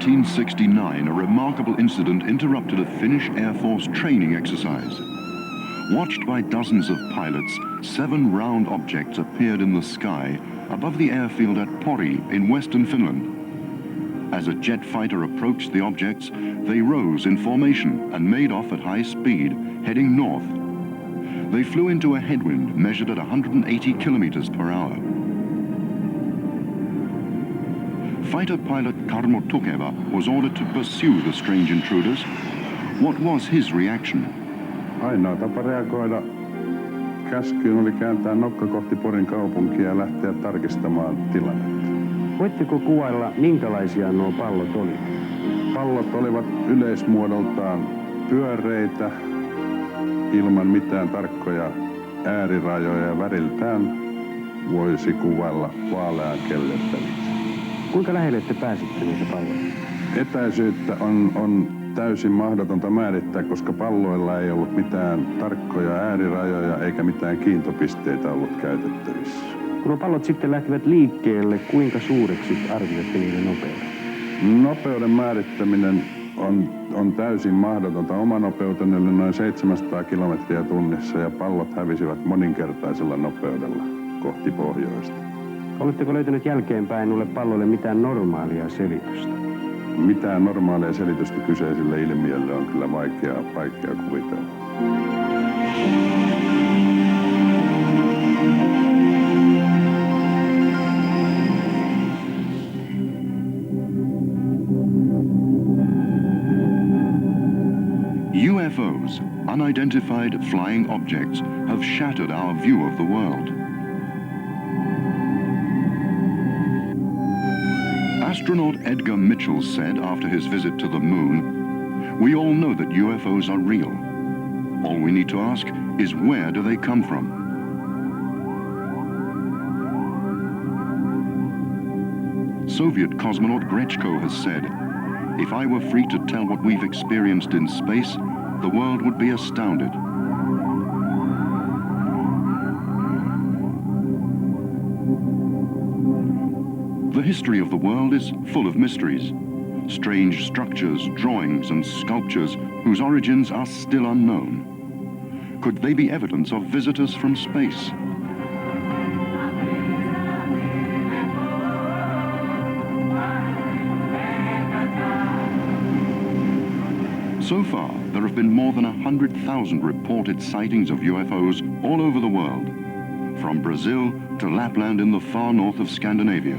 1969, a remarkable incident interrupted a Finnish Air Force training exercise. Watched by dozens of pilots, 7 round objects appeared in the sky above the airfield at Pori in western Finland. As a jet fighter approached the objects, they rose in formation and made off at high speed, heading north. They flew into a headwind measured at 180 kilometers per hour. Fighter pilot Karmo Tukeva was ordered to pursue the strange intruders. What was his reaction? Ainoa tapa reagoida käskyyn oli kääntää nokka kohti Porin kaupunkia ja lähteä tarkistamaan tilannetta. Voitteko kuvailla, minkälaisia nuo pallot olivat? Pallot olivat yleismuodoltaan pyöreitä, ilman mitään tarkkoja äärirajoja ja väriltään voisi kuvailla vaalean kellertäviksi. Kuinka lähelle te pääsitte niitä palloja? Etäisyyttä on täysin mahdotonta määrittää, koska palloilla ei ollut mitään tarkkoja äärirajoja eikä mitään kiintopisteitä ollut käytettävissä. Kun nuo pallot sitten lähtivät liikkeelle, kuinka suureksi arvioitte niiden nopeuden? Nopeuden määrittäminen on täysin mahdotonta. Oma nopeuteni oli noin 700 kilometriä tunnissa ja pallot hävisivät moninkertaisella nopeudella kohti pohjoista. Oletteko löytänyt jälkeenpäin noille palloille mitään normaalia selitystä? Mitään normaalia selitystä kyseiselle ilmiölle on kyllä vaikea kuvitella. UFOs, unidentified flying objects, have shattered our view of the world. Astronaut Edgar Mitchell said after his visit to the moon, "We all know that UFOs are real. All we need to ask is where do they come from?" Soviet cosmonaut Grechko has said, "If I were free to tell what we've experienced in space, the world would be astounded." The history of the world is full of mysteries. Strange structures, drawings and sculptures whose origins are still unknown. Could they be evidence of visitors from space? So far, there have been more than 100,000 reported sightings of UFOs all over the world, from Brazil to Lapland in the far north of Scandinavia.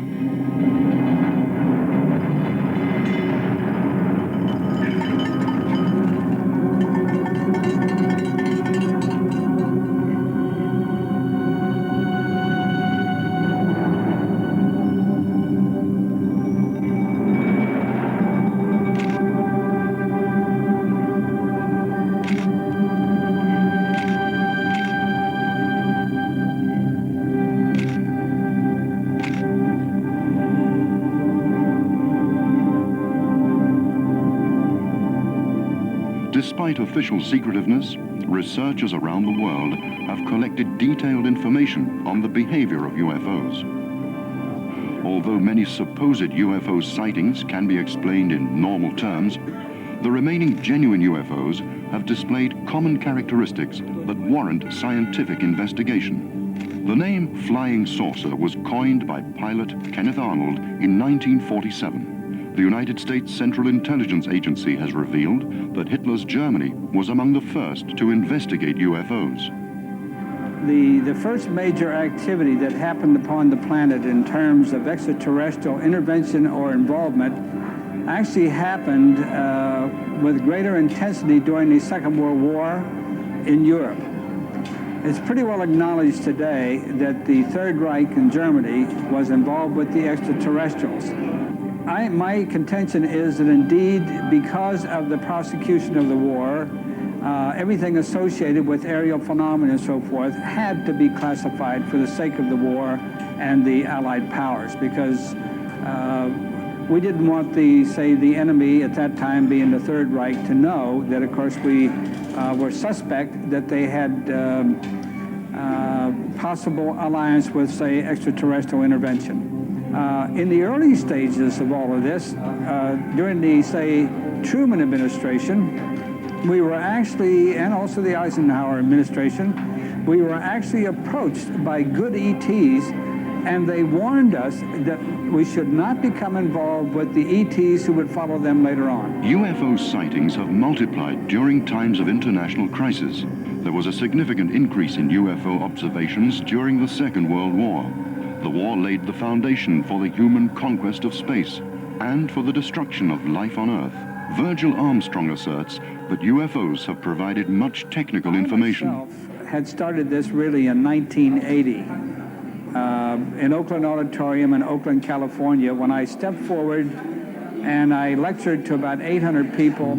Despite official secretiveness, researchers around the world have collected detailed information on the behavior of UFOs. Although many supposed UFO sightings can be explained in normal terms, the remaining genuine UFOs have displayed common characteristics that warrant scientific investigation. The name flying saucer was coined by pilot Kenneth Arnold in 1947. The United States Central Intelligence Agency has revealed that Hitler's Germany was among the first to investigate UFOs. The first major activity that happened upon the planet in terms of extraterrestrial intervention or involvement actually happened with greater intensity during the Second World War in Europe. It's pretty well acknowledged today that the Third Reich in Germany was involved with the extraterrestrials. My contention is that indeed, because of the prosecution of the war, everything associated with aerial phenomena and so forth had to be classified for the sake of the war and the Allied powers, because we didn't want the enemy at that time, being the Third Reich, to know that, of course, we were suspect that they had possible alliance with, say, extraterrestrial intervention. In the early stages of all of this, during the, say, Truman administration, we were actually, and also the Eisenhower administration, we were actually approached by good ETs, and they warned us that we should not become involved with the ETs who would follow them later on. UFO sightings have multiplied during times of international crisis. There was a significant increase in UFO observations during the Second World War. The war laid the foundation for the human conquest of space and for the destruction of life on Earth. Virgil Armstrong asserts that UFOs have provided much technical information. I myself had started this really in 1980 in Oakland Auditorium in Oakland, California, when I stepped forward and I lectured to about 800 people,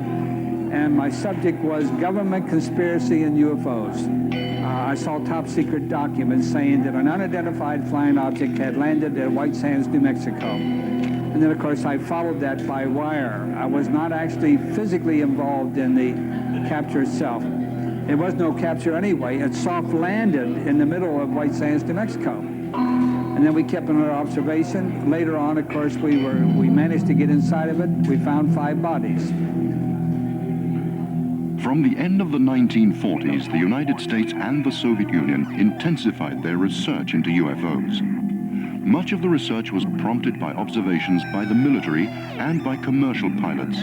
and my subject was government conspiracy and UFOs. I saw top secret documents saying that an unidentified flying object had landed at White Sands, New Mexico. And then, of course, I followed that by wire. I was not actually physically involved in the capture itself. It was no capture anyway. It soft landed in the middle of White Sands, New Mexico. And then we kept another observation. Later on, of course, we managed to get inside of it. We found 5 bodies. From the end of the 1940s, the United States and the Soviet Union intensified their research into UFOs. Much of the research was prompted by observations by the military and by commercial pilots.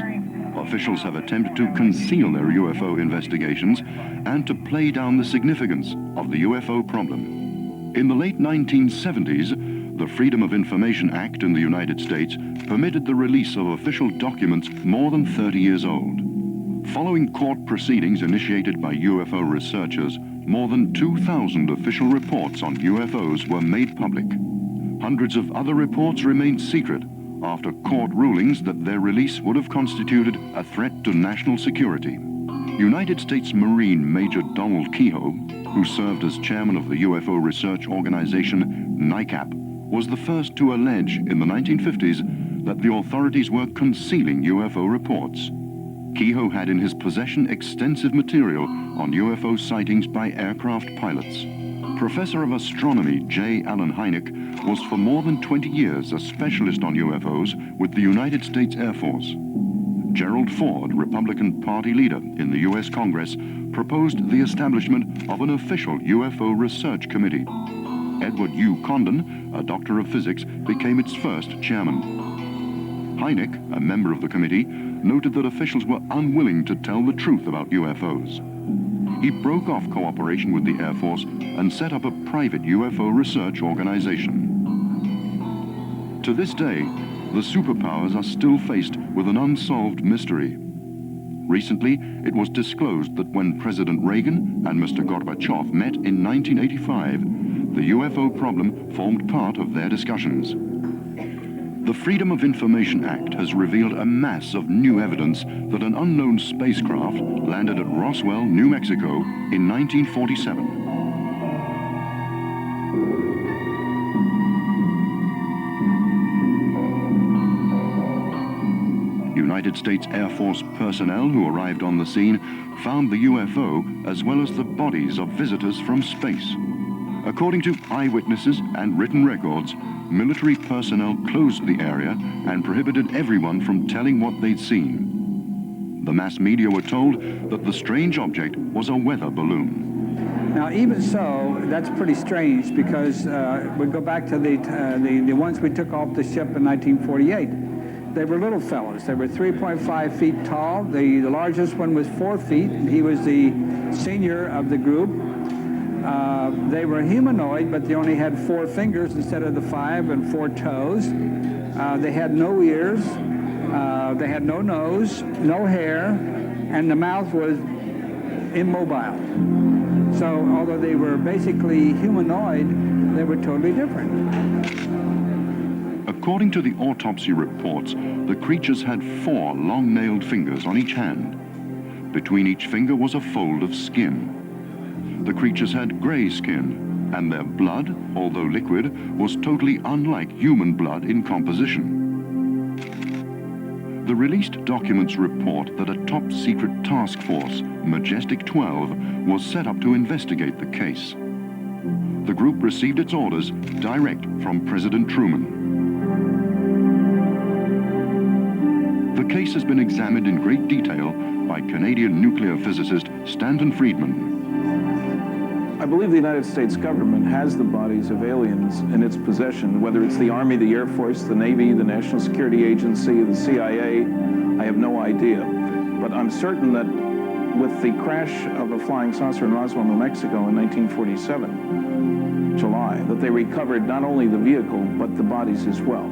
Officials have attempted to conceal their UFO investigations and to play down the significance of the UFO problem. In the late 1970s, the Freedom of Information Act in the United States permitted the release of official documents more than 30 years old. Following court proceedings initiated by UFO researchers, more than 2,000 official reports on UFOs were made public. Hundreds of other reports remained secret after court rulings that their release would have constituted a threat to national security. United States Marine Major Donald Kehoe, who served as chairman of the UFO research organization NICAP, was the first to allege in the 1950s that the authorities were concealing UFO reports. Kehoe had in his possession extensive material on UFO sightings by aircraft pilots. Professor of Astronomy J. Allen Hynek was for more than 20 years a specialist on UFOs with the United States Air Force. Gerald Ford, Republican Party leader in the U.S. Congress, proposed the establishment of an official UFO research committee. Edward U. Condon, a doctor of physics, became its first chairman. Hynek, a member of the committee, noted that officials were unwilling to tell the truth about UFOs. He broke off cooperation with the Air Force and set up a private UFO research organization. To this day, the superpowers are still faced with an unsolved mystery. Recently, it was disclosed that when President Reagan and Mr. Gorbachev met in 1985, the UFO problem formed part of their discussions. The Freedom of Information Act has revealed a mass of new evidence that an unknown spacecraft landed at Roswell, New Mexico in 1947. United States Air Force personnel who arrived on the scene found the UFO as well as the bodies of visitors from space. According to eyewitnesses and written records, military personnel closed the area and prohibited everyone from telling what they'd seen. The mass media were told that the strange object was a weather balloon. Now, even so, that's pretty strange because we go back to the ones we took off the ship in 1948. They were little fellows. They were 3.5 feet tall. The largest one was 4 feet. He was the senior of the group. They were humanoid, but they only had 4 fingers instead of the 5 and 4 toes. They had no ears. They had no nose, no hair, and the mouth was immobile. So although they were basically humanoid, they were totally different. According to the autopsy reports, the creatures had 4 long-nailed fingers on each hand. Between each finger was a fold of skin. The creatures had gray skin, and their blood, although liquid, was totally unlike human blood in composition. The released documents report that a top-secret task force, Majestic 12, was set up to investigate the case. The group received its orders direct from President Truman. case has been examined in great detail by Canadian nuclear physicist Stanton Friedman. I believe the United States government has the bodies of aliens in its possession, whether it's the Army, the Air Force, the Navy, the National Security Agency, the CIA, I have no idea. But I'm certain that with the crash of a flying saucer in Roswell, New Mexico in 1947, July, that they recovered not only the vehicle, but the bodies as well.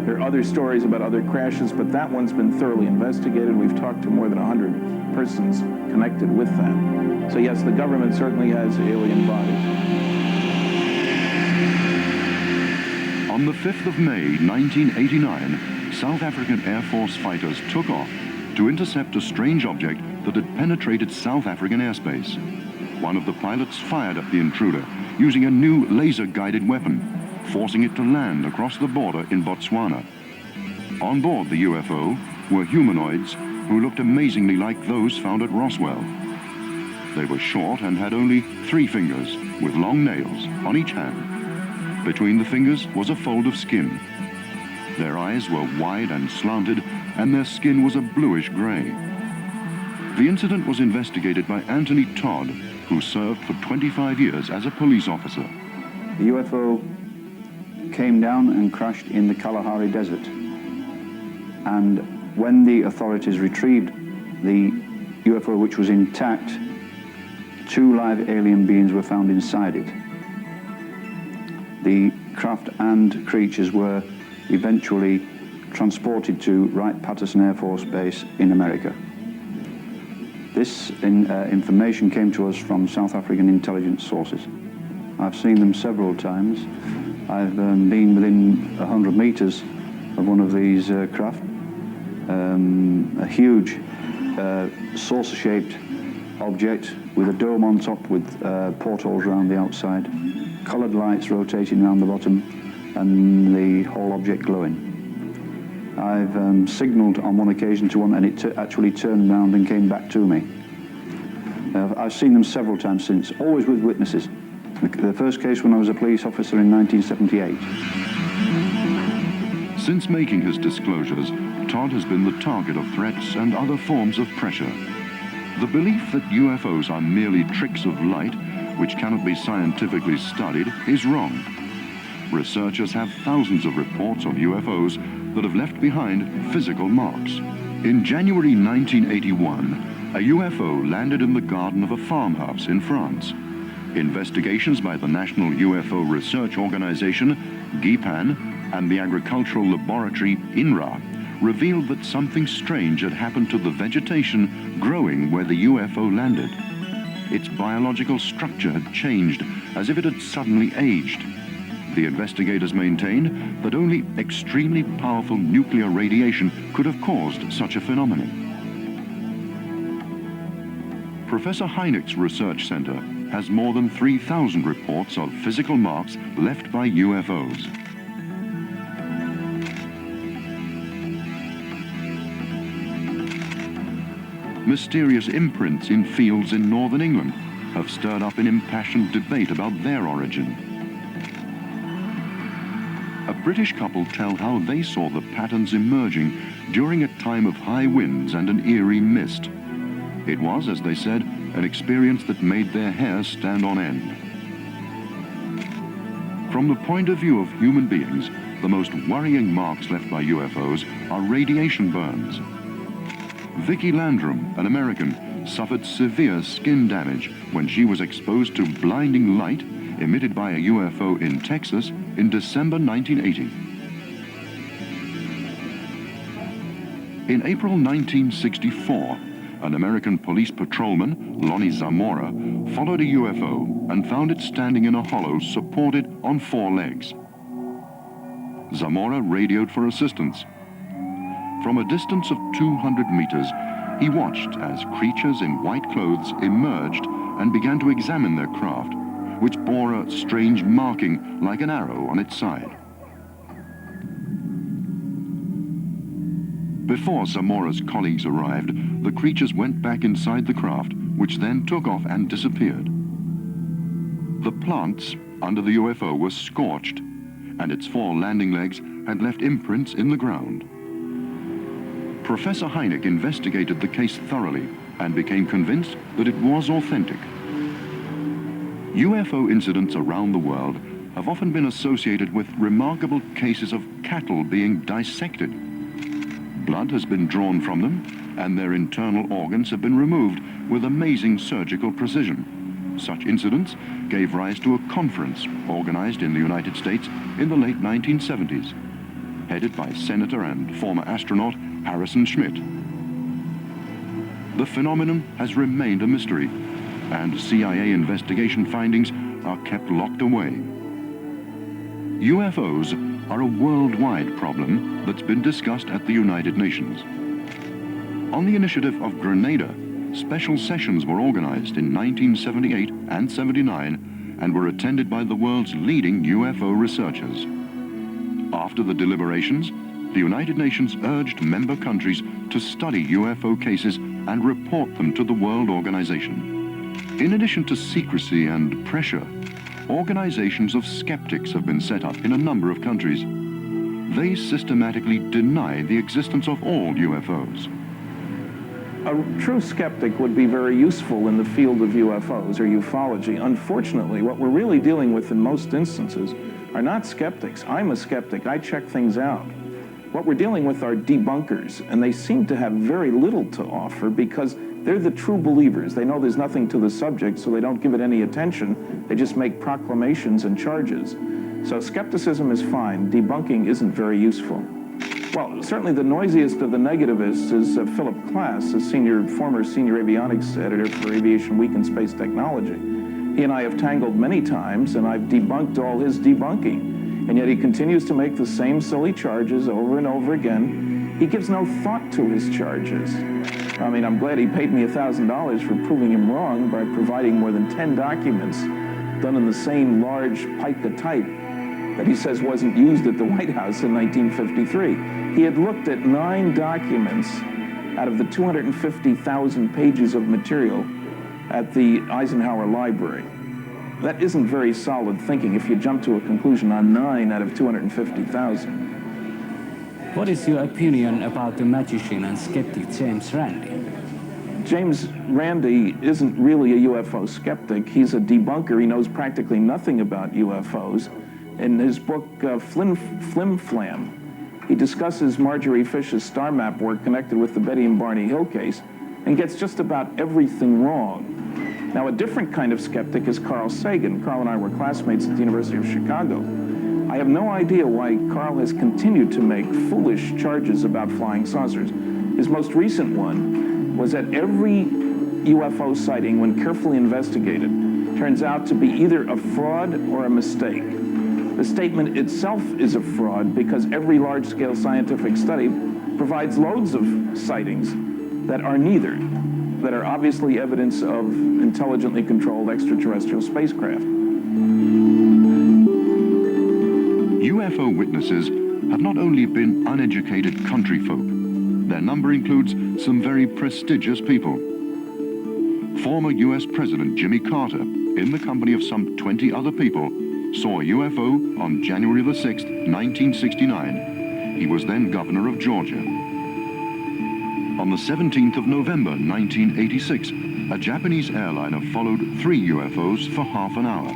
There are other stories about other crashes, but that one's been thoroughly investigated. We've talked to more than 100 persons connected with that. So yes, the government certainly has alien bodies. On the 5th of May, 1989, South African Air Force fighters took off to intercept a strange object that had penetrated South African airspace. One of the pilots fired at the intruder using a new laser-guided weapon, forcing it to land across the border in Botswana. On board the UFO were humanoids who looked amazingly like those found at Roswell. They were short and had only 3 fingers with long nails on each hand. Between the fingers was a fold of skin. Their eyes were wide and slanted, and their skin was a bluish gray. The incident was investigated by Anthony Todd, who served for 25 years as a police officer. The UFO came down and crashed in the Kalahari Desert. And when the authorities retrieved the UFO, which was intact, 2 live alien beings were found inside it. The craft and creatures were eventually transported to Wright-Patterson Air Force Base in America. This information came to us from South African intelligence sources. I've seen them several times. I've been within 100 meters of one of these craft. A huge saucer-shaped object with a dome on top with portholes around the outside, coloured lights rotating around the bottom, and the whole object glowing. I've signalled on one occasion to one, and it actually turned around and came back to me. I've seen them several times since, always with witnesses. The first case when I was a police officer in 1978. Since making his disclosures, Todd has been the target of threats and other forms of pressure. The belief that UFOs are merely tricks of light, which cannot be scientifically studied, is wrong. Researchers have thousands of reports of UFOs that have left behind physical marks. In January 1981, a UFO landed in the garden of a farmhouse in France. Investigations by the National UFO Research Organization, GIPAN, and the agricultural laboratory, INRA, revealed that something strange had happened to the vegetation growing where the UFO landed. Its biological structure had changed, as if it had suddenly aged. The investigators maintained that only extremely powerful nuclear radiation could have caused such a phenomenon. Professor Hynek's research center has more than 3,000 reports of physical marks left by UFOs. Mysterious imprints in fields in northern England have stirred up an impassioned debate about their origin. A British couple tell how they saw the patterns emerging during a time of high winds and an eerie mist. It was, as they said, an experience that made their hair stand on end. From the point of view of human beings, the most worrying marks left by UFOs are radiation burns. Vicki Landrum, an American, suffered severe skin damage when she was exposed to blinding light emitted by a UFO in Texas in December 1980. In April 1964, an American police patrolman, Lonnie Zamora, followed a UFO and found it standing in a hollow supported on 4 legs. Zamora radioed for assistance. From a distance of 200 meters, he watched as creatures in white clothes emerged and began to examine their craft, which bore a strange marking like an arrow on its side. Before Zamora's colleagues arrived, the creatures went back inside the craft, which then took off and disappeared. The plants under the UFO were scorched, and its 4 landing legs had left imprints in the ground. Professor Hynek investigated the case thoroughly and became convinced that it was authentic. UFO incidents around the world have often been associated with remarkable cases of cattle being dissected. Blood has been drawn from them, and their internal organs have been removed with amazing surgical precision. Such incidents gave rise to a conference organized in the United States in the late 1970s, headed by Senator and former astronaut Harrison Schmitt. The phenomenon has remained a mystery, and CIA investigation findings are kept locked away. UFOs are a worldwide problem that's been discussed at the United Nations. On the initiative of Grenada, special sessions were organized in 1978 and 79 and were attended by the world's leading UFO researchers. After the deliberations, the United Nations urged member countries to study UFO cases and report them to the World Organization. In addition to secrecy and pressure, organizations of skeptics have been set up in a number of countries. They systematically deny the existence of all UFOs. A true skeptic would be very useful in the field of UFOs or ufology. Unfortunately, what we're really dealing with in most instances are not skeptics. I'm a skeptic. I check things out. What we're dealing with are debunkers, and they seem to have very little to offer because they're the true believers. They know there's nothing to the subject, so they don't give it any attention. They just make proclamations and charges. So skepticism is fine. Debunking isn't very useful. Well, certainly the noisiest of the negativists is Philip Klass, a former senior avionics editor for Aviation Week and Space Technology. He and I have tangled many times, and I've debunked all his debunking. And yet he continues to make the same silly charges over and over again. He gives no thought to his charges. I mean, I'm glad he paid me $1,000 for proving him wrong by providing more than 10 documents done in the same large pica type that he says wasn't used at the White House in 1953. He had looked at 9 documents out of the 250,000 pages of material at the Eisenhower Library. That isn't very solid thinking if you jump to a conclusion on 9 out of 250,000. What is your opinion about the magician and skeptic James Randi? James Randi isn't really a UFO skeptic. He's a debunker. He knows practically nothing about UFOs. In his book, Flim Flam, he discusses Marjorie Fish's star map work connected with the Betty and Barney Hill case and gets just about everything wrong. Now, a different kind of skeptic is Carl Sagan. Carl and I were classmates at the University of Chicago. I have no idea why Carl has continued to make foolish charges about flying saucers. His most recent one was that every UFO sighting, when carefully investigated, turns out to be either a fraud or a mistake. The statement itself is a fraud because every large-scale scientific study provides loads of sightings that are neither, that are obviously evidence of intelligently controlled extraterrestrial spacecraft. UFO witnesses have not only been uneducated country folk. Their number includes some very prestigious people. Former US President Jimmy Carter, in the company of some 20 other people, saw a UFO on January the 6th, 1969. He was then governor of Georgia. On the 17th of November, 1986, a Japanese airliner followed 3 UFOs for half an hour.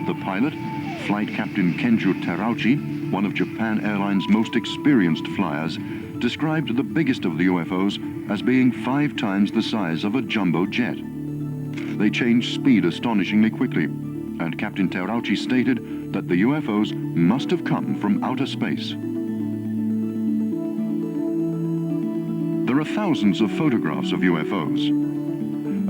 The pilot, Flight Captain Kenjo Terauchi, one of Japan Airlines' most experienced flyers, described the biggest of the UFOs as being 5 times the size of a jumbo jet. They changed speed astonishingly quickly, and Captain Terauchi stated that the UFOs must have come from outer space. There are thousands of photographs of UFOs.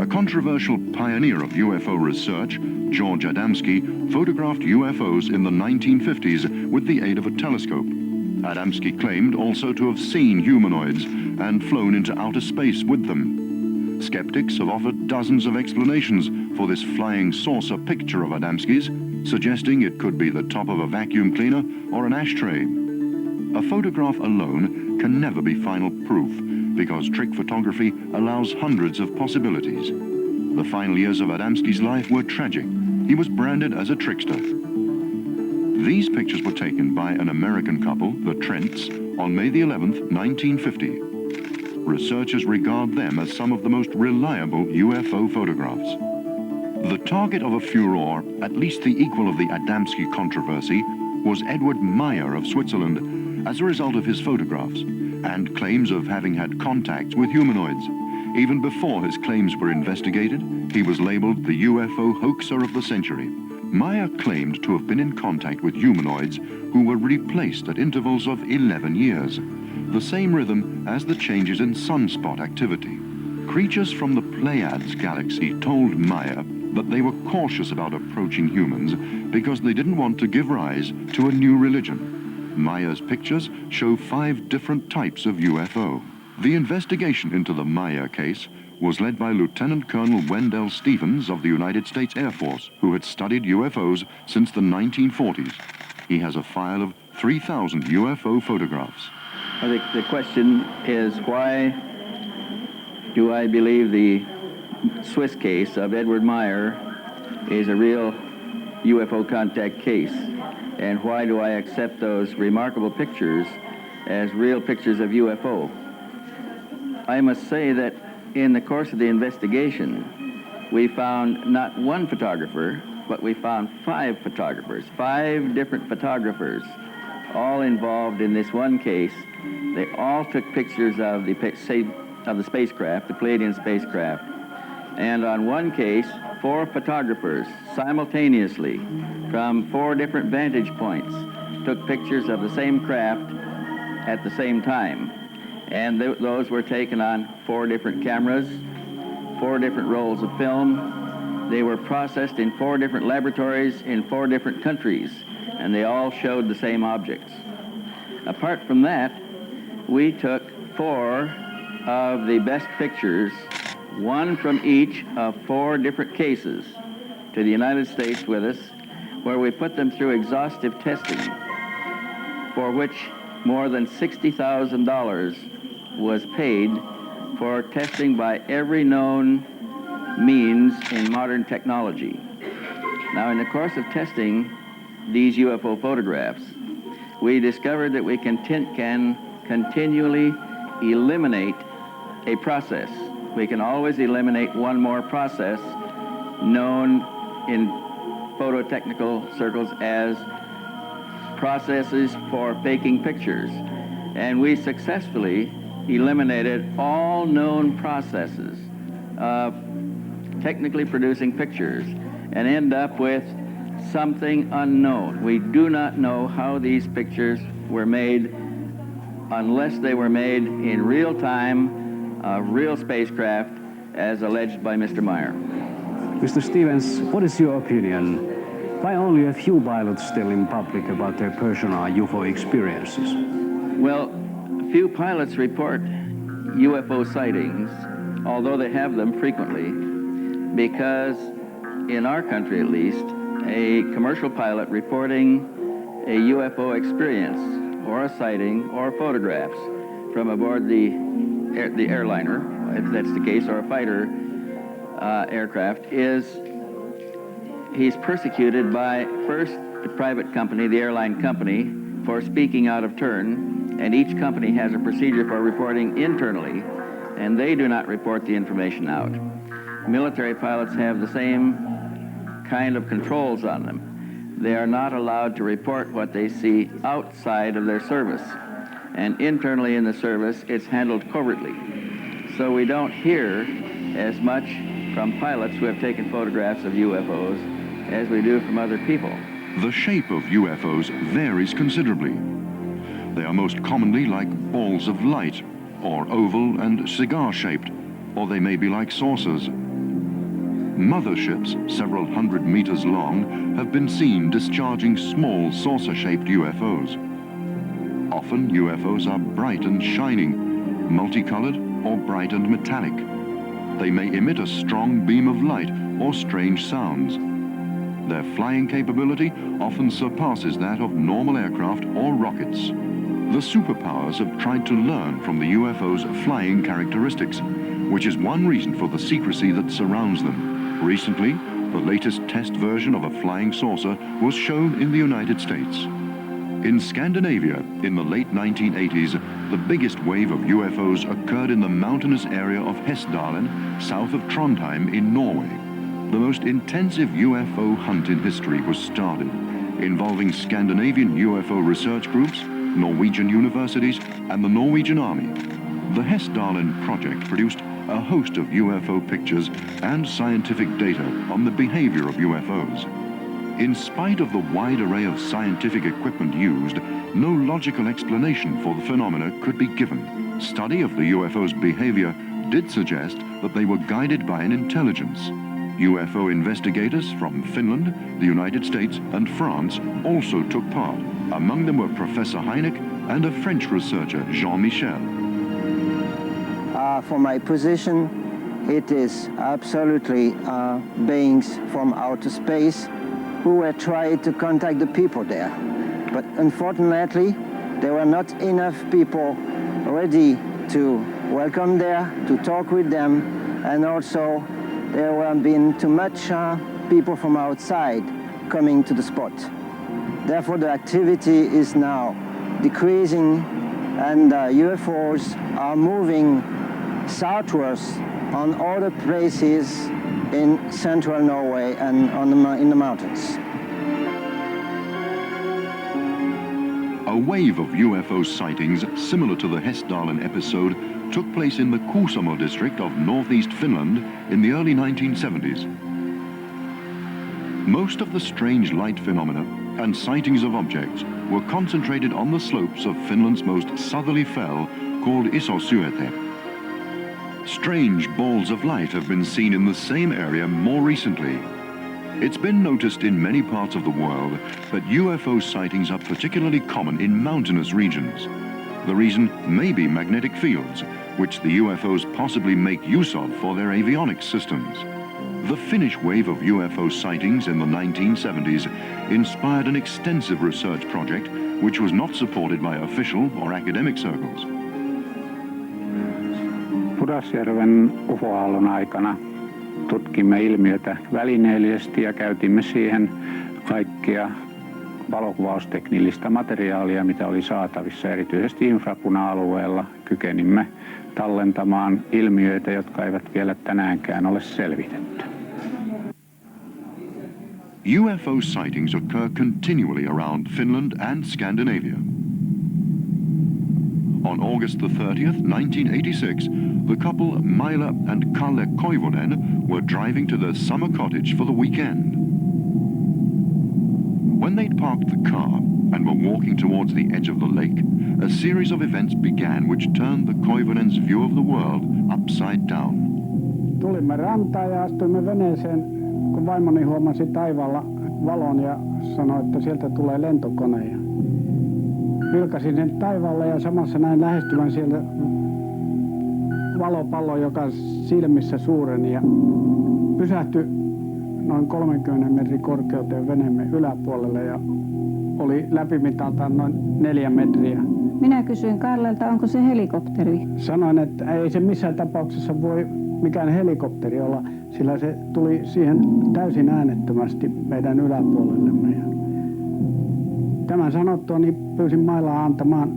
A controversial pioneer of UFO research, George Adamski, photographed UFOs in the 1950s with the aid of a telescope. Adamski claimed also to have seen humanoids and flown into outer space with them. Skeptics have offered dozens of explanations for this flying saucer picture of Adamski's, suggesting it could be the top of a vacuum cleaner or an ashtray. A photograph alone can never be final proof, because trick photography allows hundreds of possibilities. The final years of Adamski's life were tragic. He was branded as a trickster. These pictures were taken by an American couple, the Trents, on May the 11th, 1950. researchers regard them as some of the most reliable UFO photographs. The target of a furor, at least the equal of the Adamski controversy, was Edward Meyer of Switzerland as a result of his photographs and claims of having had contacts with humanoids. Even before his claims were investigated, he was labeled the UFO hoaxer of the century. Meyer claimed to have been in contact with humanoids who were replaced at intervals of 11 years, the same rhythm as the changes in sunspot activity. Creatures from the Pleiades galaxy told Meyer that they were cautious about approaching humans because they didn't want to give rise to a new religion. Meyer's pictures show 5 different types of UFO. The investigation into the Meyer case was led by Lieutenant Colonel Wendell Stevens of the United States Air Force, who had studied UFOs since the 1940s. He has a file of 3,000 UFO photographs. I think the question is, why do I believe the Swiss case of Edward Meyer is a real UFO contact case? And why do I accept those remarkable pictures as real pictures of UFO? I must say that in the course of the investigation, we found not one photographer, but we found 5 photographers, 5 different photographers, all involved in this one case. They all took pictures of the spacecraft, the Pleiadian spacecraft. And on one case, 4 photographers simultaneously from 4 different vantage points took pictures of the same craft at the same time. And those were taken on 4 different cameras, 4 different rolls of film. They were processed in 4 different laboratories in 4 different countries, and they all showed the same objects. Apart from that, we took 4 of the best pictures, 1 from each of 4 different cases, to the United States with us, where we put them through exhaustive testing, for which more than $60,000 was paid for testing by every known means in modern technology. Now, in the course of testing these UFO photographs, we discovered that we can continually eliminate a process. We can always eliminate one more process known in phototechnical circles as processes for faking pictures. And we successfully eliminated all known processes of technically producing pictures and end up with something unknown. We do not know how these pictures were made unless they were made in real time, real spacecraft, as alleged by Mr. Meyer. Mr. Stevens, what is your opinion? Why only a few pilots tell in public about their personal UFO experiences? Well, few pilots report UFO sightings, although they have them frequently, because in our country at least, a commercial pilot reporting a UFO experience or a sighting or photographs from aboard the airliner, if that's the case, or a fighter aircraft, he's persecuted by first the private company, the airline company, for speaking out of turn, and each company has a procedure for reporting internally, and they do not report the information out. Military pilots have the same kind of controls on them. They are not allowed to report what they see outside of their service, and internally in the service, it's handled covertly. So we don't hear as much from pilots who have taken photographs of UFOs as we do from other people. The shape of UFOs varies considerably. They are most commonly like balls of light, or oval and cigar-shaped, or they may be like saucers. Motherships, several hundred meters long, have been seen discharging small saucer-shaped UFOs. Often UFOs are bright and shining, multicolored or bright and metallic. They may emit a strong beam of light or strange sounds. Their flying capability often surpasses that of normal aircraft or rockets. The superpowers have tried to learn from the UFO's flying characteristics, which is one reason for the secrecy that surrounds them. Recently, the latest test version of a flying saucer was shown in the United States. In Scandinavia, in the late 1980s, the biggest wave of UFOs occurred in the mountainous area of Hessdalen, south of Trondheim in Norway. The most intensive UFO hunt in history was started, involving Scandinavian UFO research groups, Norwegian universities, and the Norwegian Army. The Hessdalen project produced a host of UFO pictures and scientific data on the behavior of UFOs. In spite of the wide array of scientific equipment used, no logical explanation for the phenomena could be given. Study of the UFO's behavior did suggest that they were guided by an intelligence. UFO investigators from Finland, the United States, and France also took part. Among them were Professor Hynek and a French researcher, Jean-Michel. For my position, it is absolutely beings from outer space who were trying to contact the people there. But unfortunately, there were not enough people ready to welcome there, to talk with them, and also there were been too much people from outside coming to the spot. Therefore, the activity is now decreasing, and UFOs are moving southwards on other places in central Norway and in the mountains. A wave of UFO sightings similar to the Hessdalen episode took place in the Kuusamo district of northeast Finland in the early 1970s. Most of the strange light phenomena and sightings of objects were concentrated on the slopes of Finland's most southerly fell called Isosyöte. Strange balls of light have been seen in the same area more recently. It's been noticed in many parts of the world that UFO sightings are particularly common in mountainous regions. The reason may be magnetic fields, which the UFOs possibly make use of for their avionics systems. The Finnish wave of UFO sightings in the 1970s inspired an extensive research project which was not supported by official or academic circles. Pudasjärven UFO-aallon aikana tutkimme ilmiötä välineellisesti ja käytimme siihen kaikkea valokuvausteknillistä materiaalia, mitä oli saatavissa. Erityisesti infrapuna-alueella kykenimme tallentamaan ilmiöitä, jotka eivät vielä tänäänkään ole selvitetty. UFO sightings occur continually around Finland and Scandinavia. On August the 30th, 1986, the couple Maila and Kalle Koivunen were driving to their summer cottage for the weekend. When they'd parked the car and were walking towards the edge of the lake, a series of events began which turned the Koivunen's view of the world upside down. Tulimme rantaan ja astuimme veneeseen, kun vaimoni huomasi taivaalla valon ja sanoi, että sieltä tulee lentokone. Vilkasin sen taivaalle ja samassa näin lähestyvän siellä valopallo, joka silmissä suureni ja pysähtyi noin 30 metrin korkeuteen veneemme yläpuolelle ja oli läpimitaltaan noin 4 metriä. Minä kysyin Kallelta, onko se helikopteri? Sanoin, että ei se missään tapauksessa voi mikään helikopteri olla, sillä se tuli siihen täysin äänettömästi meidän yläpuolellemme. Tämän sanottua niin pyysin Mailaa antamaan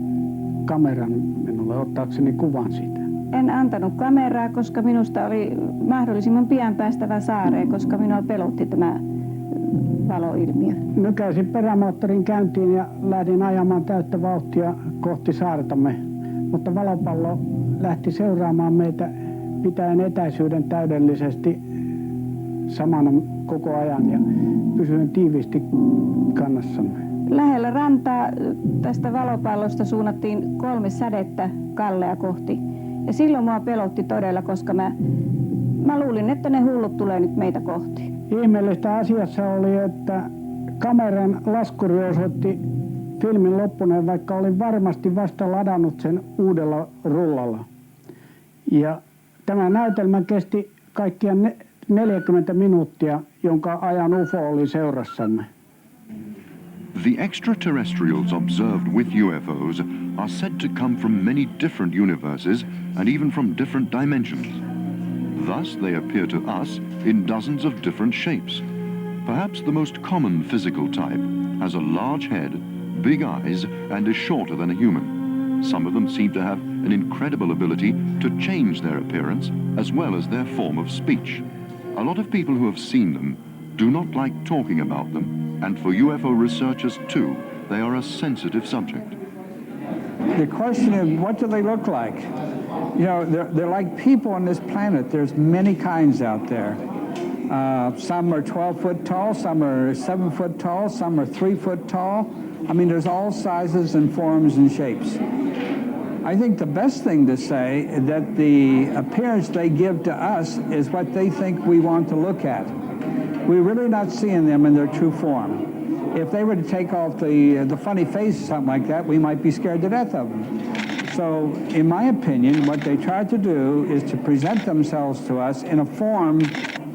kameran minulle ottaakseni kuvan siitä. En antanut kameraa, koska minusta oli mahdollisimman pian päästävä saareen, koska minua pelotti tämä valoilmiö. Nykäisin perämoottorin käyntiin ja lähdin ajamaan täyttä vauhtia kohti saartamme, mutta valopallo lähti seuraamaan meitä pitäen etäisyyden täydellisesti samana koko ajan ja pysyin tiiviisti kannassamme. Lähellä rantaa tästä valopallosta suunnattiin 3 sädettä Kallea kohti. Ja silloin mua pelotti todella, koska mä luulin, että ne hullut tulee nyt meitä kohti. Ihmeellistä asiassa oli, että kameran laskuri osoitti filmin loppuneen, vaikka olin varmasti vasta ladannut sen uudella rullalla. Ja tämä näytelmä kesti kaikkiaan 40 minuuttia, jonka ajan UFO oli seurassamme. The extraterrestrials observed with UFOs are said to come from many different universes and even from different dimensions. Thus, they appear to us in dozens of different shapes. Perhaps the most common physical type has a large head, big eyes, and is shorter than a human. Some of them seem to have an incredible ability to change their appearance as well as their form of speech. A lot of people who have seen them do not like talking about them, and for UFO researchers too, they are a sensitive subject. The question is, what do they look like? You know, they're like people on this planet. There's many kinds out there. Some are 12 foot tall, some are 7 foot tall, some are 3 foot tall. I mean, there's all sizes and forms and shapes. I think the best thing to say is that the appearance they give to us is what they think we want to look at. We're really not seeing them in their true form. If they were to take off the funny face or something like that, we might be scared to death of them. So, in my opinion, what they try to do is to present themselves to us in a form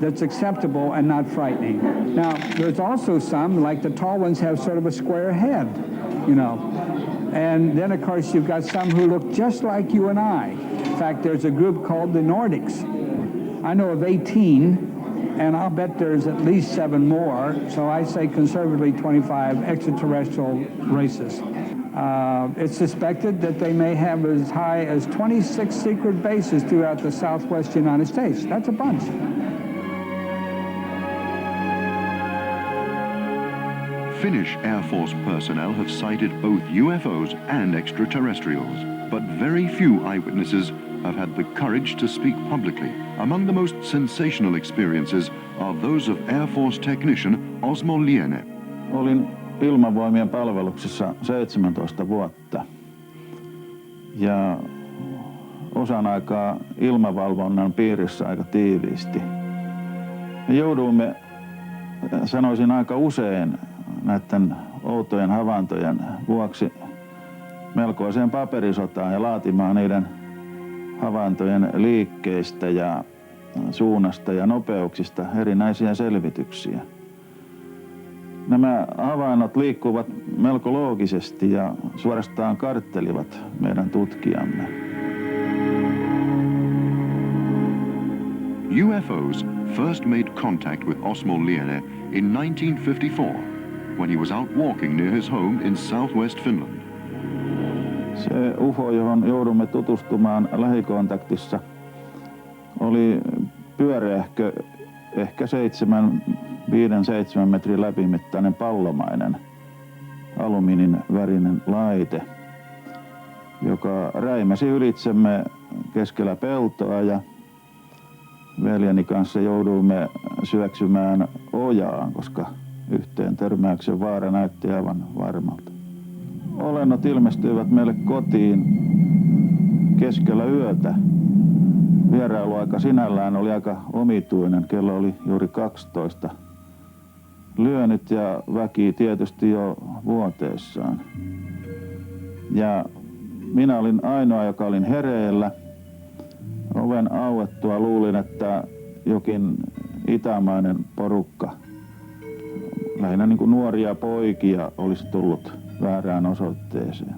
that's acceptable and not frightening. Now, there's also some, like the tall ones have sort of a square head, you know. And then, of course, you've got some who look just like you and I. In fact, there's a group called the Nordics. I know of 18. And I'll bet there's at least 7 more, so I say conservatively 25 extraterrestrial races. It's suspected that they may have as high as 26 secret bases throughout the southwest United States. That's a bunch. Finnish Air Force personnel have cited both UFOs and extraterrestrials, but very few eyewitnesses have had the courage to speak publicly. Among the most sensational experiences are those of Air Force technician Osmo Liene. Olin ilmavoimien palveluksessa 17 vuotta ja osan aikaa ilmavalvonnan piirissä aika tiiviisti. Me jouduimme, sanoisin aika usein näiden outojen havaintojen vuoksi melkoiseen paperisotaan ja laatimaan niiden havaintojen liikkeistä ja suunnasta ja nopeuksista erinäisiä selvityksiä. Nämä havainnot liikkuvat melko loogisesti ja suorastaan karttelivat meidän tutkijamme. UFOs first made contact with Osmo Liene in 1954 when he was out walking near his home in southwest Finland. Se UFO, johon joudumme tutustumaan lähikontaktissa, oli pyöreähkö, ehkä 5-7 metrin läpimittainen pallomainen alumiinin värinen laite, joka räimäsi ylitsemme keskellä peltoa ja veljeni kanssa jouduimme syöksymään ojaan, koska yhteen törmäyksen vaara näytti aivan varmalta. Olennot ilmestyivät meille kotiin keskellä yötä. Vierailuaika sinällään oli aika omituinen. Kello oli juuri 12. Lyönyt ja väki tietysti jo vuoteessaan. Ja minä olin ainoa, joka olin hereillä. Oven auettua luulin, että jokin itämainen porukka, lähinnä niin kuin nuoria poikia, olisi tullut väärään osoitteeseen.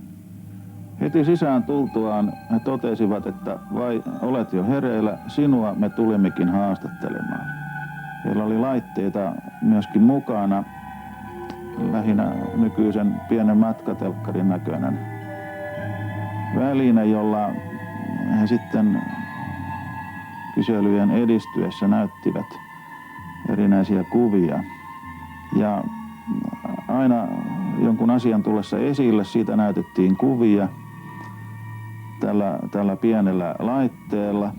Heti sisään tultuaan he totesivat, että vai olet jo hereillä, sinua me tulimmekin haastattelemaan. Heillä oli laitteita myöskin mukana, lähinnä nykyisen pienen matkatelkkarin näköinen väline, jolla he sitten kyselyjen edistyessä näyttivät erinäisiä kuvia. Ja aina jonkun asian tullessa esille, siitä näytettiin kuvia tällä pienellä laitteella.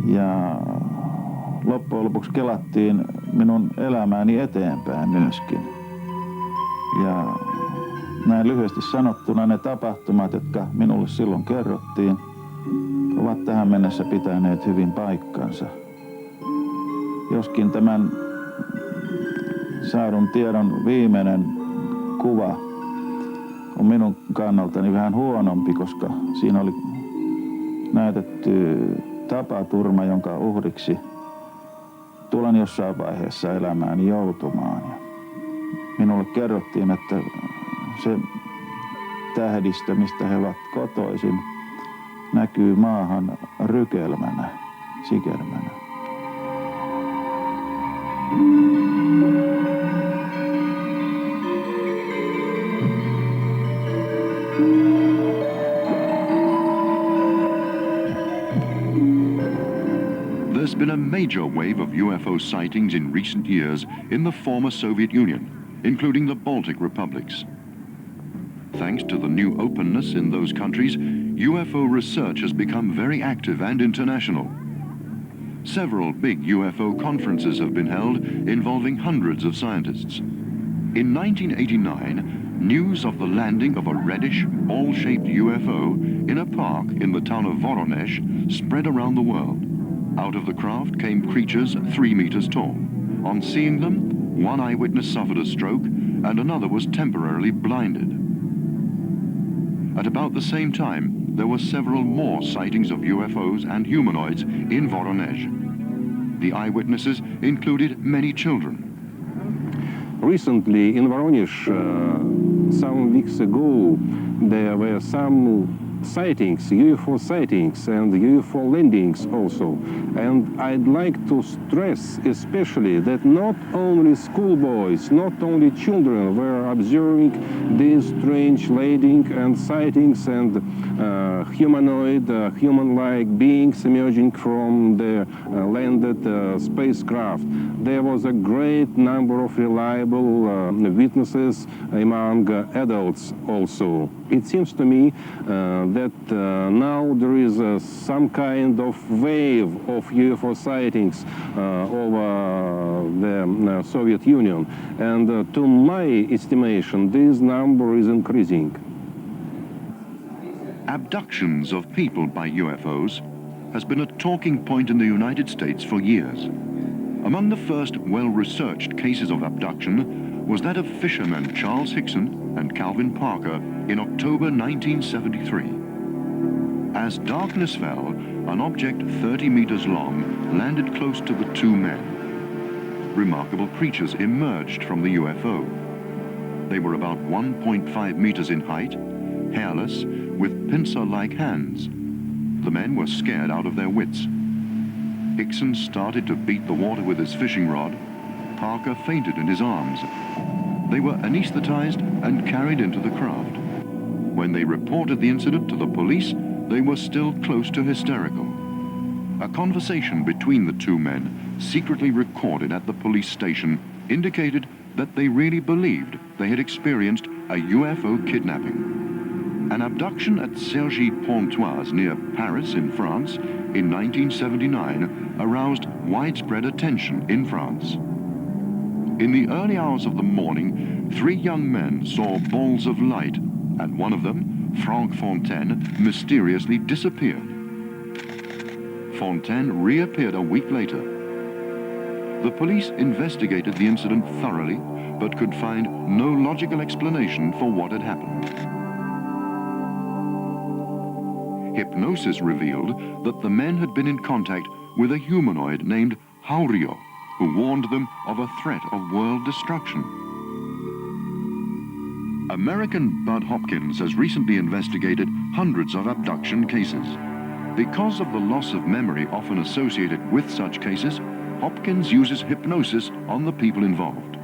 Ja loppujen lopuksi kelattiin minun elämääni eteenpäin myöskin. Ja näin lyhyesti sanottuna ne tapahtumat, jotka minulle silloin kerrottiin, ovat tähän mennessä pitäneet hyvin paikkansa. Joskin tämän saadun tiedon viimeinen kuva on minun kannaltani vähän huonompi, koska siinä oli näytetty tapaturma, jonka uhriksi tulen jossain vaiheessa elämääni joutumaan. Minulle kerrottiin, että se tähdistö, mistä he ovat kotoisin, näkyy maahan rykelmänä, sikelmänä. There's been a major wave of UFO sightings in recent years in the former Soviet Union, including the Baltic republics. Thanks to the new openness in those countries, UFO research has become very active and international. Several big UFO conferences have been held involving hundreds of scientists. In 1989, news of the landing of a reddish, ball-shaped UFO in a park in the town of Voronezh spread around the world. Out of the craft came creatures 3 meters tall. On seeing them, one eyewitness suffered a stroke and another was temporarily blinded. At about the same time, there were several more sightings of UFOs and humanoids in Voronezh. The eyewitnesses included many children. Recently in Voronezh, some weeks ago, there were some sightings, UFO sightings and UFO landings also. And I'd like to stress especially that not only schoolboys, not only children were observing these strange landing and sightings and humanoid, human-like beings emerging from the landed spacecraft. There was a great number of reliable witnesses among adults also. It seems to me that now there is some kind of wave of UFO sightings over the Soviet Union, and to my estimation, this number is increasing. Abductions of people by UFOs has been a talking point in the United States for years. Among the first well-researched cases of abduction was that of fishermen Charles Hickson and Calvin Parker in October 1973. As darkness fell, an object 30 meters long landed close to the two men. Remarkable creatures emerged from the UFO. They were about 1.5 meters in height, hairless, with pincer-like hands. The men were scared out of their wits. Hickson started to beat the water with his fishing rod. Parker fainted in his arms. They were anesthetized and carried into the craft. When they reported the incident to the police, they were still close to hysterical. A conversation between the two men, secretly recorded at the police station, indicated that they really believed they had experienced a UFO kidnapping. An abduction at Cergy-Pontoise near Paris in France in 1979 aroused widespread attention in France. In the early hours of the morning, 3 young men saw balls of light, and one of them, Franck Fontaine, mysteriously disappeared. Fontaine reappeared a week later. The police investigated the incident thoroughly, but could find no logical explanation for what had happened. Hypnosis revealed that the men had been in contact with a humanoid named Haurio, who warned them of a threat of world destruction. American Bud Hopkins has recently investigated hundreds of abduction cases. Because of the loss of memory often associated with such cases, Hopkins uses hypnosis on the people involved.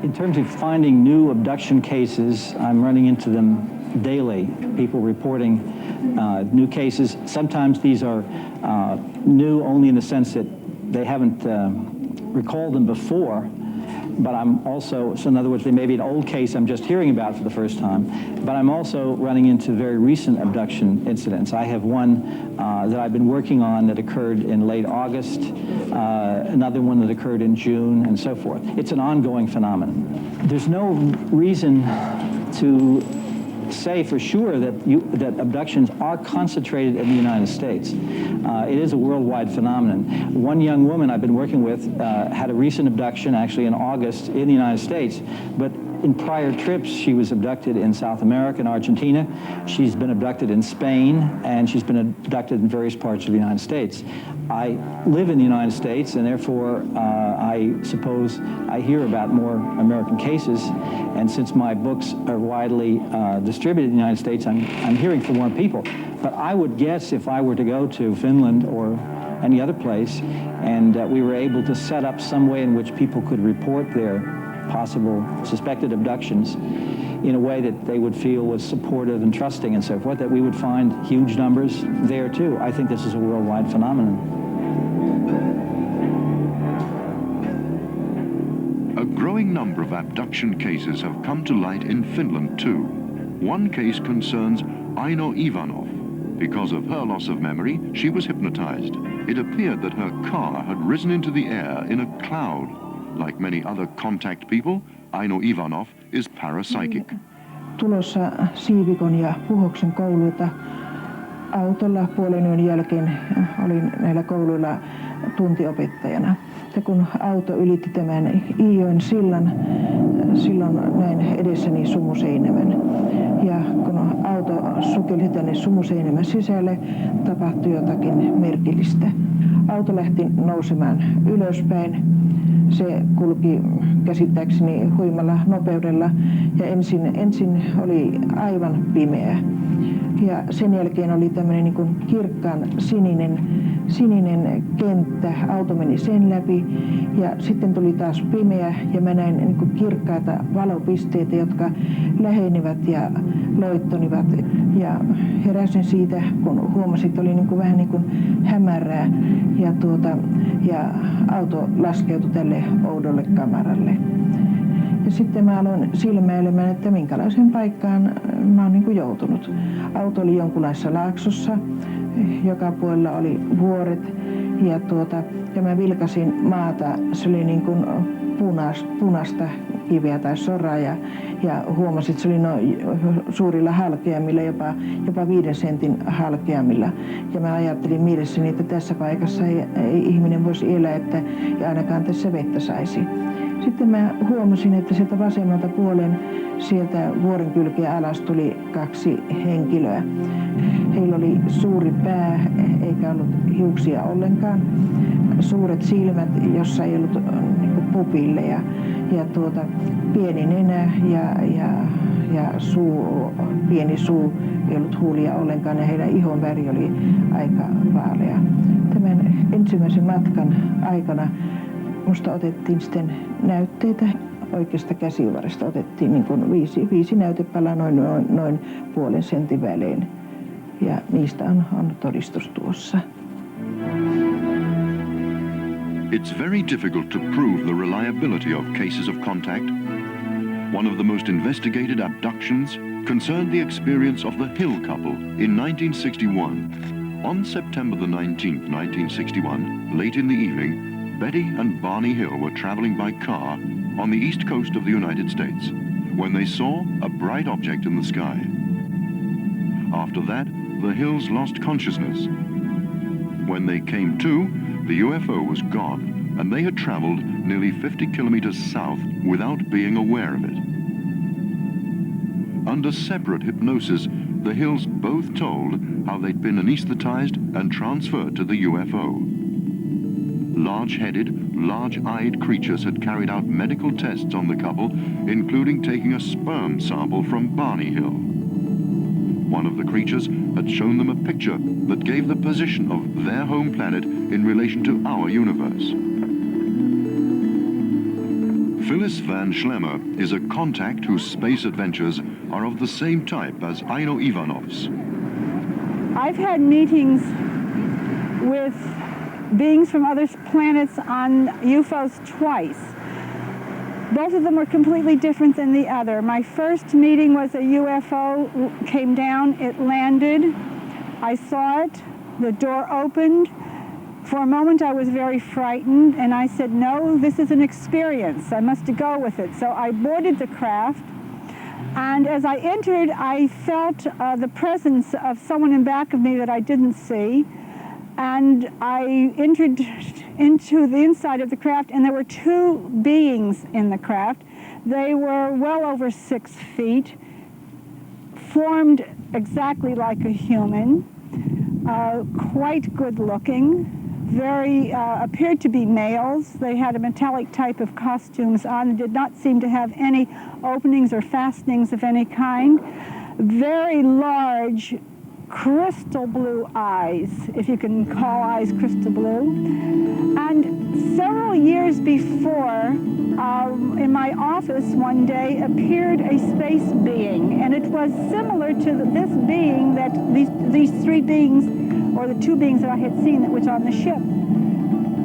In terms of finding new abduction cases, I'm running into them daily. People reporting new cases. Sometimes these are new only in the sense that they haven't recalled them before, but I'm also, so in other words, they may be an old case I'm just hearing about for the first time, but I'm also running into very recent abduction incidents. I have one that I've been working on that occurred in late August, another one that occurred in June, and so forth. It's an ongoing phenomenon. There's no reason to say for sure that abductions are concentrated in the United States. It is a worldwide phenomenon. One young woman I've been working with had a recent abduction, actually in August, in the United States, but in prior trips she was abducted in South America and Argentina. She's been abducted in Spain, and she's been abducted in various parts of the United States. I live in the United States, and therefore I suppose I hear about more American cases, and since my books are widely distributed in the United States, I'm hearing from more people. But I would guess if I were to go to Finland or any other place, and we were able to set up some way in which people could report their possible suspected abductions in a way that they would feel was supportive and trusting and so forth, that we would find huge numbers there too. I think this is a worldwide phenomenon. growing number of abduction cases have come to light in Finland too. One case concerns Aino Ivanov. Because of her loss of memory, she was hypnotized. It appeared that her car had risen into the air in a cloud. Like many other contact people, Aino Ivanov is parapsychic. Tulossa Siivikon ja Puhoksen kouluilta autolla puolen yön jälkeen olin näillä kouluilla tuntiopettajana. Ja kun auto ylitti tämän Iijoen sillan, silloin näin edessäni Sumuseinämän. Ja kun auto sukelsi tänne Sumuseinämän sisälle, tapahtui jotakin merkillistä. Auto lähti nousemaan ylöspäin. Se kulki käsittääkseni huimalla nopeudella ja ensin oli aivan pimeä. Ja sen jälkeen oli tämmöinen niin kuin kirkkaan sininen kenttä, auto meni sen läpi ja sitten tuli taas pimeä ja mä näin niin kuin kirkkaita valopisteitä, jotka lähenivät ja loittonivat. Ja heräsin siitä, kun huomasin, että oli niin kuin vähän niin kuin hämärää ja auto laskeutui tälle oudolle kamaralle. Ja sitten mä aloin silmäilemään, että minkälaiseen paikkaan mä oon niin kuin joutunut. Auto oli jonkunlaisessa laaksossa, joka puolella oli vuoret ja mä vilkasin maata. Se oli niin kuin punaista kiveä tai soraa ja huomasin, että se oli noin suurilla halkeamilla, jopa 5 sentin halkeamilla. Ja mä ajattelin mielessäni, että tässä paikassa ei ihminen voisi elää, ja ainakaan tässä vettä saisi. Sitten mä huomasin, että sieltä vasemmalta puolen sieltä vuoren kylkeä alas tuli 2 henkilöä. Heillä oli suuri pää, eikä ollut hiuksia ollenkaan. Suuret silmät, jossa ei ollut pupilleja. Ja pieni nenä ja pieni suu, ei ollut huulia ollenkaan ja heidän ihon väri oli aika vaalea. Tämän ensimmäisen matkan aikana musta otettiin sitten näytteitä. Oikeasta käsivarresta otettiin niin kuin 5 näytepalaa noin puolen sentin välein. Ja niistä on todistus tuossa. It's very difficult to prove the reliability of cases of contact. One of the most investigated abductions concerned the experience of the Hill couple in 1961. On September the 19th, 1961, late in the evening, Betty and Barney Hill were traveling by car on the east coast of the United States when they saw a bright object in the sky. After that, the Hills lost consciousness. When they came to, the UFO was gone and they had traveled nearly 50 kilometers south without being aware of it. Under separate hypnosis, the Hills both told how they'd been anesthetized and transferred to the UFO. Large-headed, large-eyed creatures had carried out medical tests on the couple, including taking a sperm sample from Barney Hill. One of the creatures had shown them a picture that gave the position of their home planet in relation to our universe. Phyllis Van Schlemmer is a contact whose space adventures are of the same type as Aino Ivanov's. I've had meetings with beings from other planets on UFOs twice. Both of them were completely different than the other. My first meeting was a UFO came down, it landed, I saw it, the door opened. For a moment I was very frightened and I said, no, this is an experience, I must go with it. So I boarded the craft, and as I entered I felt the presence of someone in back of me that I didn't see. And I entered into the inside of the craft, and there were 2 beings in the craft. They were well over 6 feet, formed exactly like a human, quite good looking, appeared to be males. They had a metallic type of costumes on, did not seem to have any openings or fastenings of any kind. Very large, crystal blue eyes, if you can call eyes crystal blue. And several years before, in my office one day appeared a space being, and it was similar to this being that these 3 beings, or the 2 beings that I had seen that was on the ship.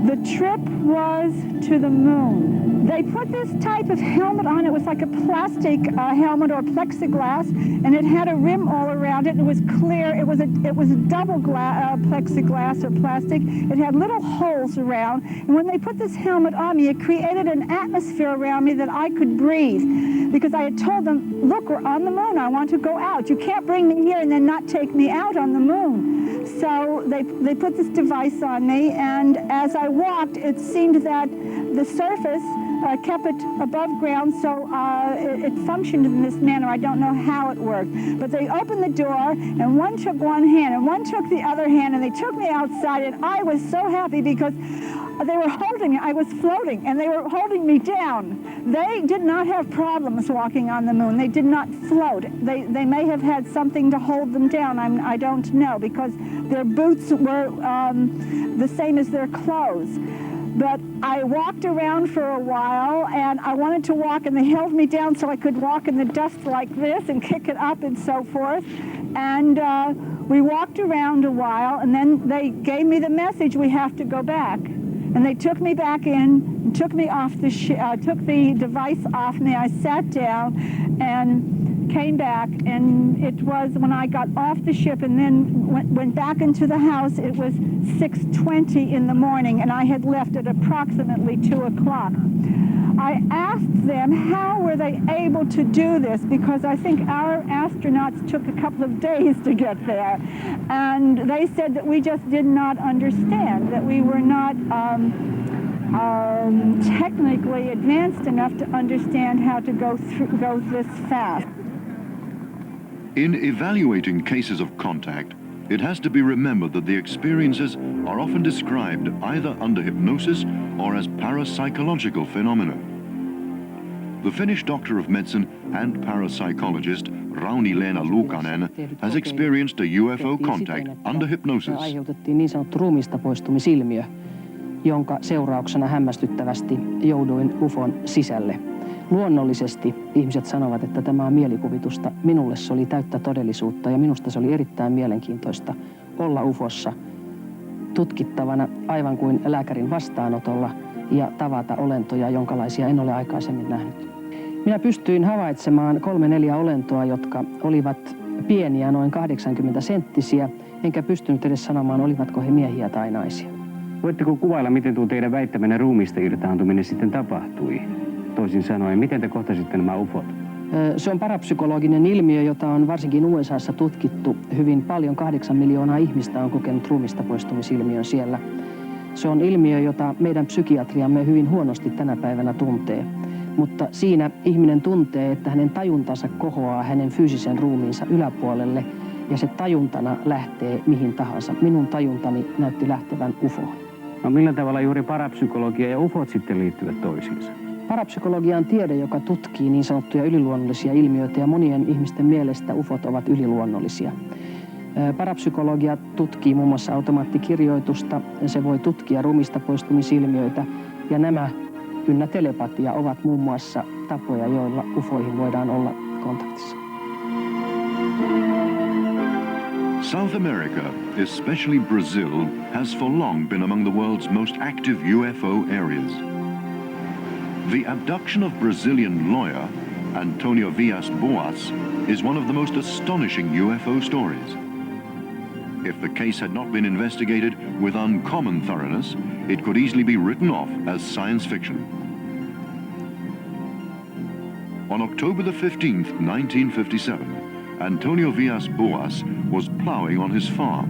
The trip was to the moon. They put this type of helmet on. It was like a plastic helmet or plexiglass, and it had a rim all around it. It was clear. It was a double plexiglass or plastic. It had little holes around. And when they put this helmet on me, it created an atmosphere around me that I could breathe. Because I had told them, look, we're on the moon. I want to go out. You can't bring me here and then not take me out on the moon. So they put this device on me, and as I walked, it seemed that the surface kept it above ground, so it functioned in this manner. I don't know how it worked. But they opened the door, and one took one hand, and one took the other hand, and they took me outside, and I was so happy because they were holding me. I was floating, and they were holding me down. They did not have problems walking on the moon. They did not float. They may have had something to hold them down. I don't know, because their boots were the same as their clothes. But I walked around for a while, and I wanted to walk, and they held me down so I could walk in the dust like this and kick it up and so forth. And we walked around a while, and then they gave me the message, we have to go back. And they took me back in, took me off took the device off me. I sat down and came back, and it was when I got off the ship and then went back into the house, it was 6:20 in the morning, and I had left at approximately 2 o'clock. I asked them how were they able to do this, because I think our astronauts took a couple of days to get there. And they said that we just did not understand, that we were not technically advanced enough to understand how to go this fast. In evaluating cases of contact, it has to be remembered that the experiences are often described either under hypnosis or as parapsychological phenomena. The Finnish doctor of medicine and parapsychologist Rauni-Leena Luukanen has experienced a UFO contact under hypnosis. Aiheutettiin niin sanottu ruumiista poistumisilmiö, jonka seurauksena hämmästyttävästi jouduin UFOn sisälle. Luonnollisesti ihmiset sanovat, että tämä on mielikuvitusta. Minulle se oli täyttä todellisuutta, ja minusta se oli erittäin mielenkiintoista olla UFOssa tutkittavana aivan kuin lääkärin vastaanotolla ja tavata olentoja, jonkalaisia en ole aikaisemmin nähnyt. Minä pystyin havaitsemaan 3-4 olentoa, jotka olivat pieniä, noin 80-senttisiä, enkä pystynyt edes sanomaan, olivatko he miehiä tai naisia. Voitteko kuvailla, miten tuo teidän väittämänne ruumiista irtaantuminen sitten tapahtui? Toisin sanoen, miten te kohtasitte nämä UFOt? Se on parapsykologinen ilmiö, jota on varsinkin USAssa tutkittu hyvin paljon. 8 miljoonaa ihmistä on kokenut ruumista poistumisilmiön siellä. Se on ilmiö, jota meidän psykiatriamme hyvin huonosti tänä päivänä tuntee. Mutta siinä ihminen tuntee, että hänen tajuntansa kohoaa hänen fyysisen ruumiinsa yläpuolelle, ja se tajuntana lähtee mihin tahansa. Minun tajuntani näytti lähtevän UFOon. No millä tavalla juuri parapsykologia ja UFOt sitten liittyvät toisiinsa? Parapsykologia on tiede, joka tutkii niin sanottuja yliluonnollisia ilmiöitä, ja monien ihmisten mielestä UFOt ovat yliluonnollisia. Parapsykologia tutkii muun muassa automaattikirjoitusta, se voi tutkia ruumista poistumisilmiöitä, ja nämä ynnä telepatia ovat muun muassa tapoja, joilla UFOihin voidaan olla kontaktissa. South America, especially Brazil, has for long been among the world's most active UFO areas. The abduction of Brazilian lawyer Antonio Villas-Boas is one of the most astonishing UFO stories. If the case had not been investigated with uncommon thoroughness, it could easily be written off as science fiction. On October the 15th, 1957, Antonio Villas-Boas was plowing on his farm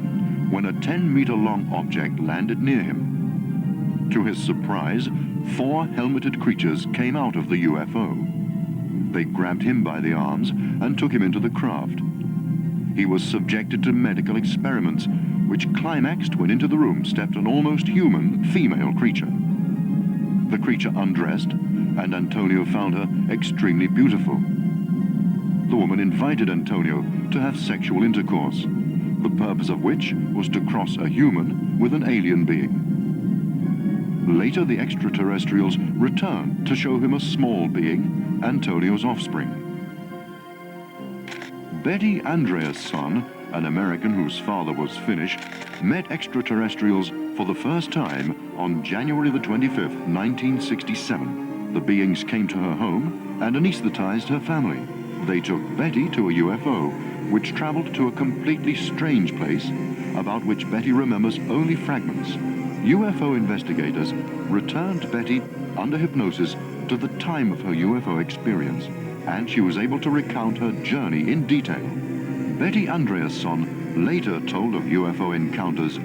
when a 10-meter-long object landed near him. To his surprise, 4 helmeted creatures came out of the UFO. They grabbed him by the arms and took him into the craft. He was subjected to medical experiments, which climaxed when into the room stepped an almost human female creature. The creature undressed, and Antonio found her extremely beautiful. The woman invited Antonio to have sexual intercourse, the purpose of which was to cross a human with an alien being. Later, the extraterrestrials returned to show him a small being, Antonio's offspring. Betty Andreasson, an American whose father was Finnish, met extraterrestrials for the first time On January the 25th, 1967, the beings came to her home and anesthetized her family. They took Betty to a UFO, which traveled to a completely strange place about which Betty remembers only fragments. UFO investigators returned Betty under hypnosis to the time of her UFO experience, and she was able to recount her journey in detail. Betty Andreasson later told of UFO encounters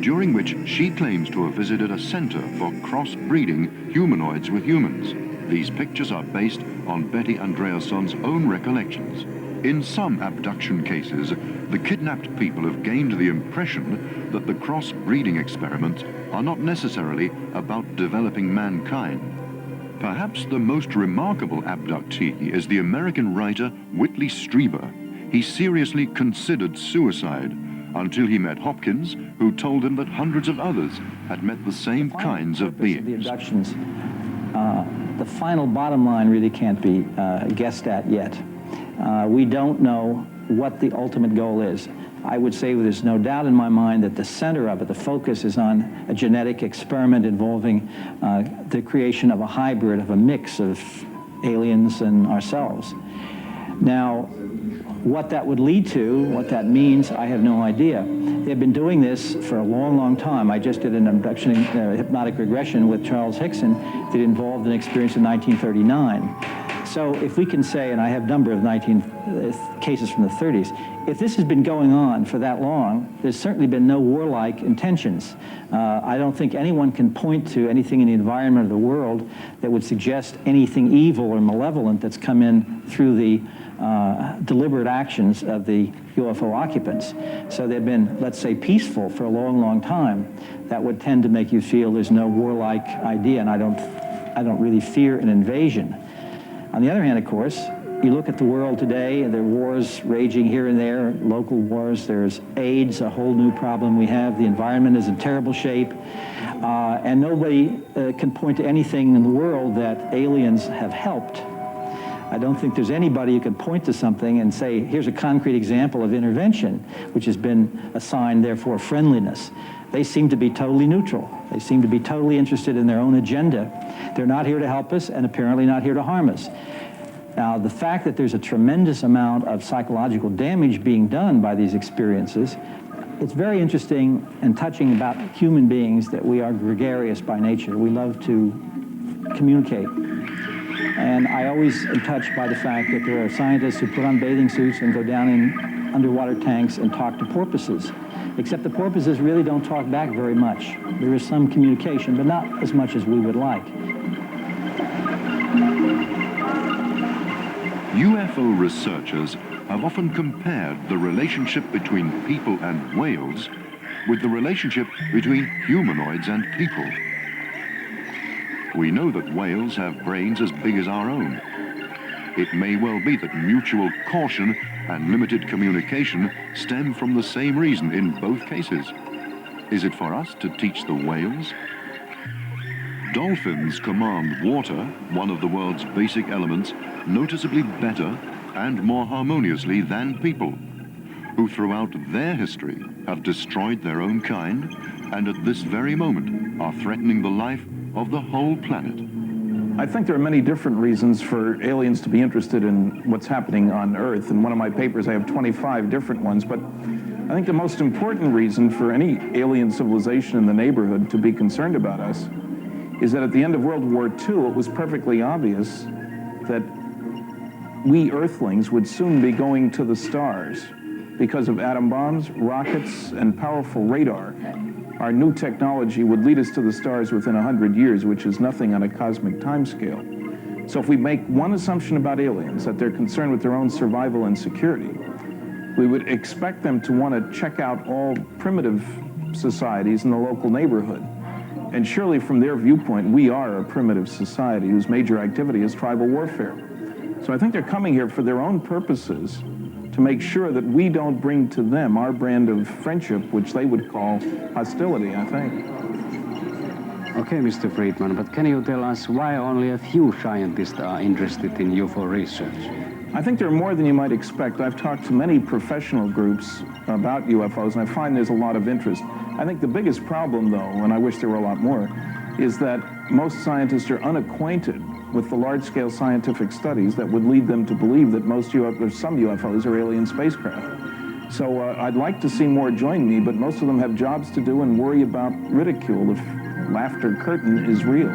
during which she claims to have visited a center for cross-breeding humanoids with humans. These pictures are based on Betty Andreasson's own recollections. In some abduction cases, the kidnapped people have gained the impression that the cross-breeding experiments are not necessarily about developing mankind. Perhaps the most remarkable abductee is the American writer Whitley Strieber. He seriously considered suicide until he met Hopkins, who told him that hundreds of others had met the same kinds of beings. The abductions, the final bottom line really can't be guessed at yet. We don't know what the ultimate goal is. I would say there's no doubt in my mind that the center of it, the focus is on a genetic experiment involving the creation of a hybrid, of a mix of aliens and ourselves. Now, what that would lead to, what that means, I have no idea. They've been doing this for a long, long time. I just did an abduction hypnotic regression with Charles Hickson that involved an experience in 1939. So if we can say, and I have a number of cases from the 30s, if this has been going on for that long, there's certainly been no warlike intentions. I don't think anyone can point to anything in the environment of the world that would suggest anything evil or malevolent that's come in through the deliberate actions of the UFO occupants. So they've been, let's say, peaceful for a long, long time. That would tend to make you feel there's no warlike idea, and I don't really fear an invasion. On the other hand, of course, you look at the world today, and there are wars raging here and there, local wars. There's AIDS, a whole new problem we have. The environment is in terrible shape. And nobody can point to anything in the world that aliens have helped. I don't think there's anybody who can point to something and say, here's a concrete example of intervention, which has been a sign, therefore, of friendliness. They seem to be totally neutral. They seem to be totally interested in their own agenda. They're not here to help us and apparently not here to harm us. Now, the fact that there's a tremendous amount of psychological damage being done by these experiences, it's very interesting and touching about human beings that we are gregarious by nature. We love to communicate. And I always am touched by the fact that there are scientists who put on bathing suits and go down in underwater tanks and talk to porpoises. Except the porpoises really don't talk back very much. There is some communication, but not as much as we would like. UFO researchers have often compared the relationship between people and whales with the relationship between humanoids and people. We know that whales have brains as big as our own. It may well be that mutual caution and limited communication stem from the same reason in both cases. Is it for us to teach the whales? Dolphins command water, one of the world's basic elements, noticeably better and more harmoniously than people, who throughout their history have destroyed their own kind and at this very moment are threatening the life of the whole planet. I think there are many different reasons for aliens to be interested in what's happening on Earth. In one of my papers, I have 25 different ones, but I think the most important reason for any alien civilization in the neighborhood to be concerned about us is that at the end of World War II, it was perfectly obvious that we Earthlings would soon be going to the stars because of atom bombs, rockets, and powerful radar. Our new technology would lead us to the stars within 100 years, which is nothing on a cosmic timescale. So if we make one assumption about aliens, that they're concerned with their own survival and security, we would expect them to want to check out all primitive societies in the local neighborhood. And surely from their viewpoint, we are a primitive society whose major activity is tribal warfare. So I think they're coming here for their own purposes to make sure that we don't bring to them our brand of friendship, which they would call hostility, I think. Okay, Mr. Friedman, but can you tell us why only a few scientists are interested in UFO research? I think there are more than you might expect. I've talked to many professional groups about UFOs, and I find there's a lot of interest. I think the biggest problem, though, and I wish there were a lot more, is that most scientists are unacquainted with the large-scale scientific studies that would lead them to believe that some UFOs are alien spacecraft. So I'd like to see more join me, but most of them have jobs to do and worry about ridicule if laughter curtain is real.